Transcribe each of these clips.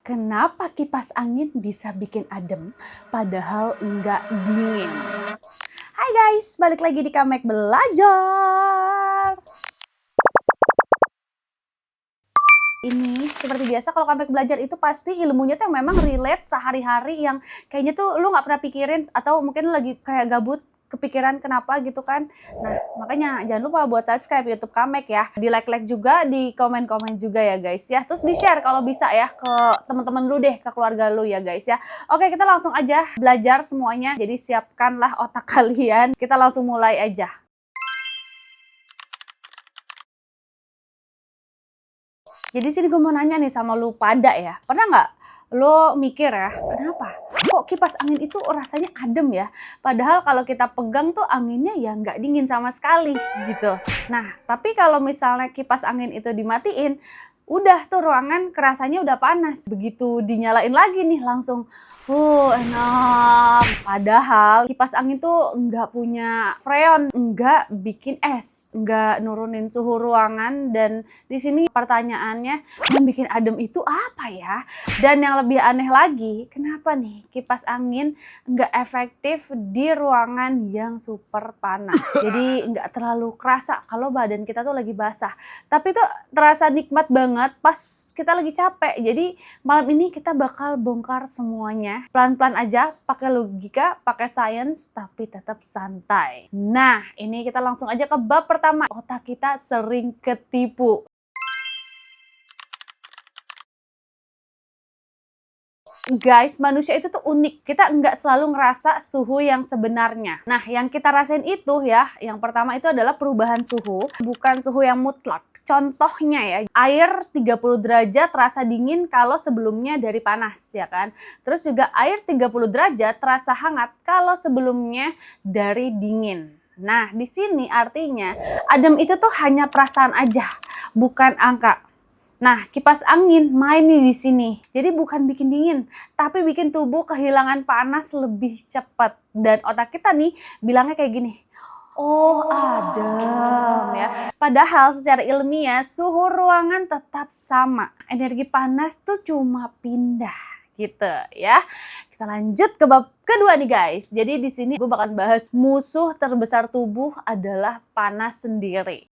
Kenapa kipas angin bisa bikin adem padahal nggak dingin? Hai guys, balik lagi di Kamek Belajar. Ini seperti biasa kalau Kamek Belajar itu pasti ilmunya tuh memang relate sehari-hari yang kayaknya tuh lu nggak pernah pikirin atau mungkin lu lagi kayak gabut kepikiran kenapa gitu kan. Nah makanya jangan lupa buat subscribe YouTube Kamek ya, di like juga, di komen-komen juga ya guys ya, terus di share kalau bisa ya ke teman-teman lu deh, ke keluarga lu ya guys ya. Oke, kita langsung aja belajar semuanya, jadi siapkanlah otak kalian, kita langsung mulai aja. Jadi sini gue mau nanya nih sama lu pada ya, pernah nggak lo mikir ya, kenapa kok kipas angin itu rasanya adem ya? Padahal kalau kita pegang tuh anginnya ya nggak dingin sama sekali gitu. Nah, tapi kalau misalnya kipas angin itu dimatiin, udah tuh ruangan kerasanya udah panas. Begitu dinyalain lagi nih langsung enak. Padahal kipas angin tuh nggak punya freon, nggak bikin es, nggak nurunin suhu ruangan. Dan di sini pertanyaannya, yang bikin adem itu apa ya? Dan yang lebih aneh lagi, kenapa nih kipas angin nggak efektif di ruangan yang super panas? Jadi nggak terlalu kerasa kalau badan kita tuh lagi basah. Tapi tuh terasa nikmat banget pas kita lagi capek. Jadi malam ini kita bakal bongkar semuanya. Pelan-pelan aja, pakai logika, pakai sains, tapi tetap santai. Nah, ini kita langsung aja ke bab pertama. Otak kita sering ketipu. Guys, manusia itu tuh unik. Kita nggak selalu ngerasa suhu yang sebenarnya. Nah, yang kita rasain itu ya, yang pertama itu adalah perubahan suhu, bukan suhu yang mutlak. Contohnya ya, air 30 derajat terasa dingin kalau sebelumnya dari panas, ya kan? Terus juga air 30 derajat terasa hangat kalau sebelumnya dari dingin. Nah, di sini artinya adem itu tuh hanya perasaan aja, bukan angka. Nah, kipas angin main nih di sini. Jadi bukan bikin dingin, tapi bikin tubuh kehilangan panas lebih cepat. Dan otak kita nih bilangnya kayak gini, oh adem ya. Padahal secara ilmiah suhu ruangan tetap sama. Energi panas tuh cuma pindah gitu ya. Kita lanjut ke bab kedua nih guys. Jadi di sini gue bakal bahas musuh terbesar tubuh adalah panas sendiri.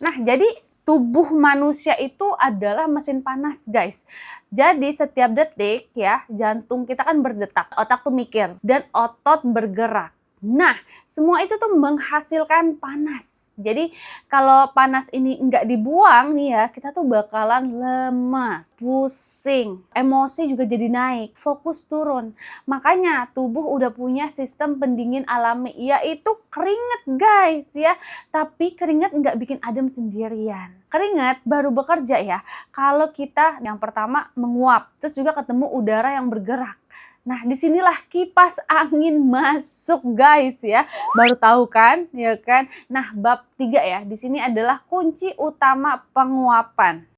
Nah, jadi tubuh manusia itu adalah mesin panas, guys. Jadi setiap detik ya, jantung kita kan berdetak, otak tuh mikir, dan otot bergerak. Nah, semua itu tuh menghasilkan panas. Jadi kalau panas ini nggak dibuang nih ya, kita tuh bakalan lemas, pusing, emosi juga jadi naik, fokus turun. Makanya tubuh udah punya sistem pendingin alami, yaitu keringat guys ya. Tapi keringat nggak bikin adem sendirian. Keringat baru bekerja ya kalau kita yang pertama menguap, terus juga ketemu udara yang bergerak. Nah, disinilah kipas angin masuk guys ya. Baru tahu kan, ya kan? Nah, bab 3 ya. Di sini adalah kunci utama penguapan.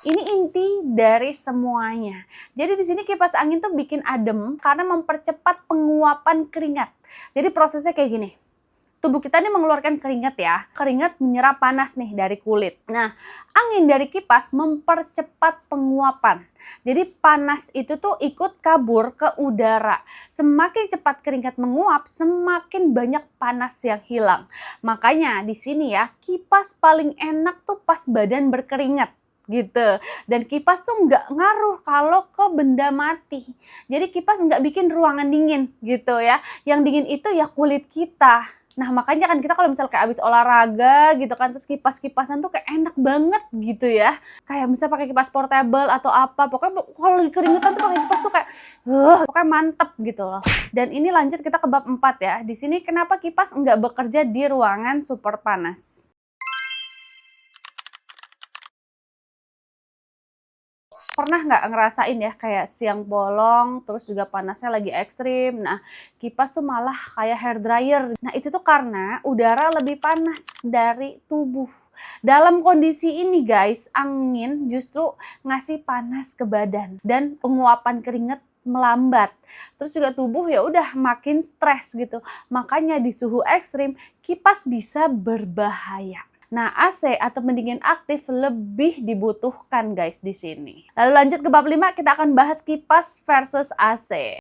Ini inti dari semuanya. Jadi di sini kipas angin tuh bikin adem karena mempercepat penguapan keringat. Jadi prosesnya kayak gini. Tubuh kita ini mengeluarkan keringat ya. Keringat menyerap panas nih dari kulit. Nah, angin dari kipas mempercepat penguapan. Jadi panas itu tuh ikut kabur ke udara. Semakin cepat keringat menguap, semakin banyak panas yang hilang. Makanya di sini ya, kipas paling enak tuh pas badan berkeringat gitu. Dan kipas tuh nggak ngaruh kalau ke benda mati. Jadi kipas nggak bikin ruangan dingin gitu ya. Yang dingin itu ya kulit kita. Nah makanya kan kita kalau misal kayak abis olahraga gitu kan, terus kipas-kipasan tuh kayak enak banget gitu ya. Kayak misal pakai kipas portable atau apa, pokoknya kalau lagi keringetan tuh pakai kipas tuh kayak pokoknya mantep gitu loh. Dan ini lanjut kita ke bab 4 ya. Di sini kenapa kipas nggak bekerja di ruangan super panas. Pernah nggak ngerasain ya kayak siang bolong terus juga panasnya lagi ekstrim. Nah kipas tuh malah kayak hair dryer. Nah itu tuh karena udara lebih panas dari tubuh. Dalam kondisi ini guys, angin justru ngasih panas ke badan dan penguapan keringat melambat. Terus juga tubuh ya udah makin stres gitu. Makanya di suhu ekstrim kipas bisa berbahaya. Nah, AC atau pendingin aktif lebih dibutuhkan guys di sini. Lalu lanjut ke bab 5, kita akan bahas kipas versus AC.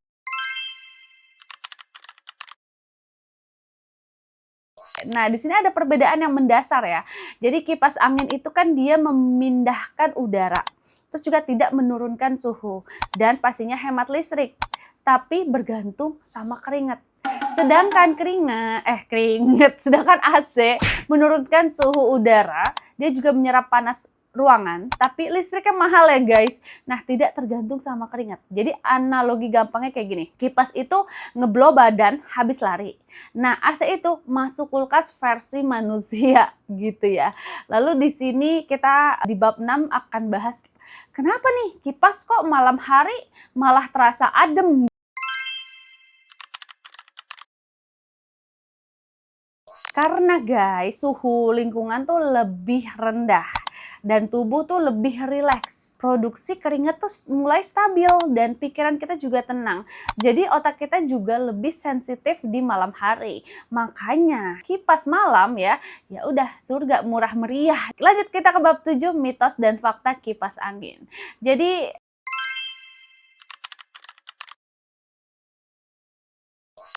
Nah, di sini ada perbedaan yang mendasar ya. Jadi kipas angin itu kan dia memindahkan udara, terus juga tidak menurunkan suhu, dan pastinya hemat listrik, tapi bergantung sama keringat. Sedangkan sedangkan AC menurunkan suhu udara, dia juga menyerap panas ruangan, tapi listriknya mahal ya guys. Nah, tidak tergantung sama keringat. Jadi analogi gampangnya kayak gini. Kipas itu ngeblow badan habis lari. Nah, AC itu masuk kulkas versi manusia gitu ya. Lalu di sini kita di bab 6 akan bahas kenapa nih kipas kok malam hari malah terasa adem. Karena guys, suhu lingkungan tuh lebih rendah dan tubuh tuh lebih rileks. Produksi keringat tuh mulai stabil dan pikiran kita juga tenang. Jadi otak kita juga lebih sensitif di malam hari. Makanya kipas malam ya udah surga murah meriah. Lanjut kita ke bab 7, mitos dan fakta kipas angin. Jadi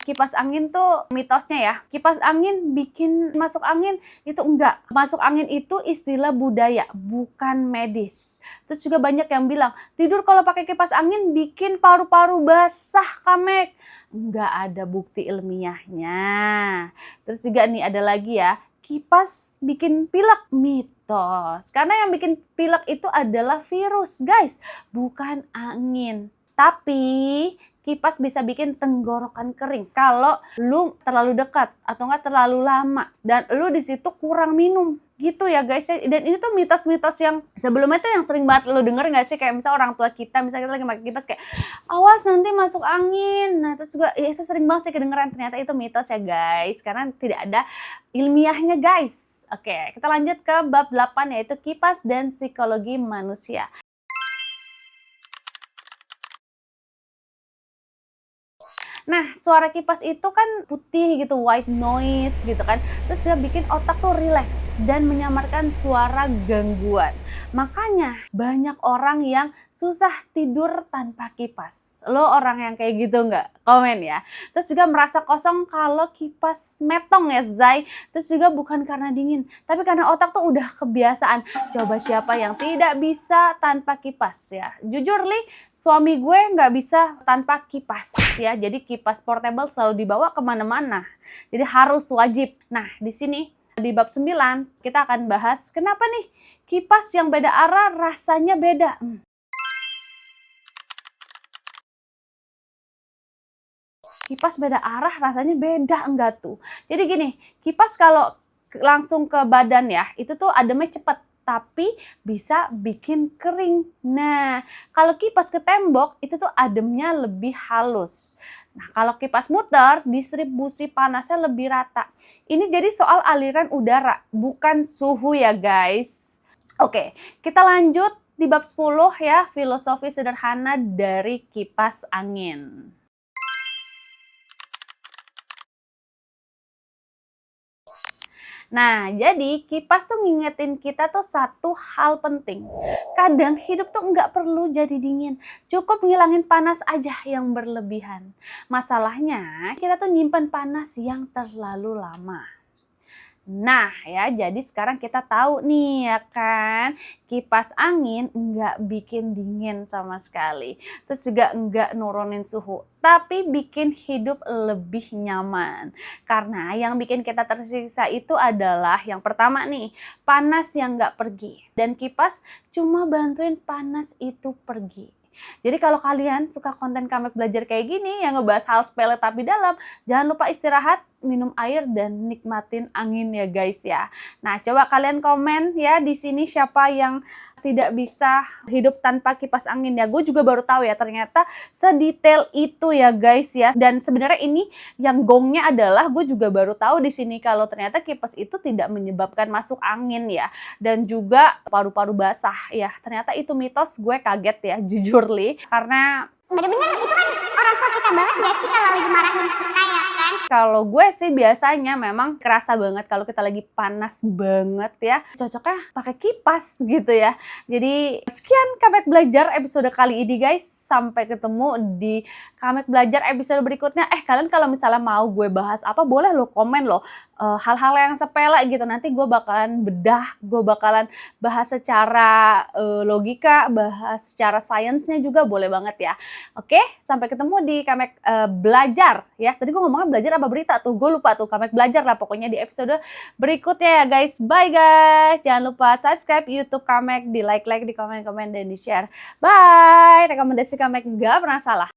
kipas angin tuh mitosnya ya, kipas angin bikin masuk angin itu enggak. Masuk angin itu istilah budaya, bukan medis. Terus juga banyak yang bilang, tidur kalau pakai kipas angin bikin paru-paru basah, Kamek. Enggak ada bukti ilmiahnya. Terus juga nih ada lagi ya, kipas bikin pilek, mitos. Karena yang bikin pilek itu adalah virus, guys, bukan angin. Tapi kipas bisa bikin tenggorokan kering kalau lu terlalu dekat atau enggak terlalu lama dan lu di situ kurang minum gitu ya guys. Dan ini tuh mitos-mitos yang sebelumnya tuh yang sering banget lu denger nggak sih, kayak misal orang tua kita misalnya kita lagi pakai kipas kayak awas nanti masuk angin. Nah terus juga ya itu sering banget sih kedengeran, ternyata itu mitos ya guys karena tidak ada ilmiahnya guys. Oke, kita lanjut ke bab 8 yaitu kipas dan psikologi manusia. Nah, suara kipas itu kan putih gitu, white noise gitu kan. Terus dia bikin otak tuh relax dan menyamarkan suara gangguan. Makanya banyak orang yang susah tidur tanpa kipas. Lo orang yang kayak gitu nggak? Komen ya. Terus juga merasa kosong kalau kipas metong ya Zai. Terus juga bukan karena dingin, tapi karena otak tuh udah kebiasaan. Coba siapa yang tidak bisa tanpa kipas ya? Jujur Li, suami gue nggak bisa tanpa kipas ya. Jadi kipas portable selalu dibawa kemana-mana. Jadi harus wajib. Nah di sini di bab 9 kita akan bahas kenapa nih kipas yang beda arah rasanya beda. Kipas beda arah rasanya beda enggak tuh? Jadi gini, kipas kalau langsung ke badan ya, itu tuh ademnya cepet, tapi bisa bikin kering. Nah, kalau kipas ke tembok, itu tuh ademnya lebih halus. Nah, kalau kipas muter, distribusi panasnya lebih rata. Ini jadi soal aliran udara, bukan suhu ya guys. Oke, kita lanjut di bab 10 ya, filosofi sederhana dari kipas angin. Nah, jadi kipas tuh ngingetin kita tuh satu hal penting. Kadang hidup tuh nggak perlu jadi dingin. Cukup ngilangin panas aja yang berlebihan. Masalahnya, kita tuh nyimpan panas yang terlalu lama. Nah ya, jadi sekarang kita tahu nih ya kan, kipas angin nggak bikin dingin sama sekali. Terus juga nggak nurunin suhu, tapi bikin hidup lebih nyaman. Karena yang bikin kita tersiksa itu adalah yang pertama nih, panas yang nggak pergi. Dan kipas cuma bantuin panas itu pergi. Jadi kalau kalian suka konten Kamek belajar kayak gini yang ngebahas hal sepele tapi dalam, jangan lupa istirahat, minum air dan nikmatin angin ya guys ya. Nah, coba kalian komen ya di sini siapa yang tidak bisa hidup tanpa kipas angin ya. Gue juga baru tahu ya ternyata sedetail itu ya guys ya. Dan sebenarnya ini yang gongnya adalah gue juga baru tahu di sini kalau ternyata kipas itu tidak menyebabkan masuk angin ya. Dan juga paru-paru basah ya. Ternyata itu mitos, gue kaget ya jujur Li. Karena Bener-bener itu kan orang tua kita banget gak sih kalau lagi marahin kita ya kan? Kalau gue sih biasanya memang kerasa banget kalau kita lagi panas banget ya. Cocoknya pakai kipas gitu ya. Jadi sekian Kamek Belajar episode kali ini guys. Sampai ketemu di Kamek Belajar episode berikutnya. Kalian kalau misalnya mau gue bahas apa boleh lo komen lo. Hal-hal yang sepele gitu nanti gue bakalan bedah, gue bakalan bahas secara logika, bahas secara sainsnya juga boleh banget ya. Oke, sampai ketemu di Kamek Belajar ya. Tadi gue ngomongnya belajar apa berita tuh, gue lupa tuh. Kamek Belajar lah pokoknya di episode berikutnya ya guys. Bye guys, jangan lupa subscribe YouTube Kamek, di like, di komen dan di share. Bye, rekomendasi Kamek gak pernah salah.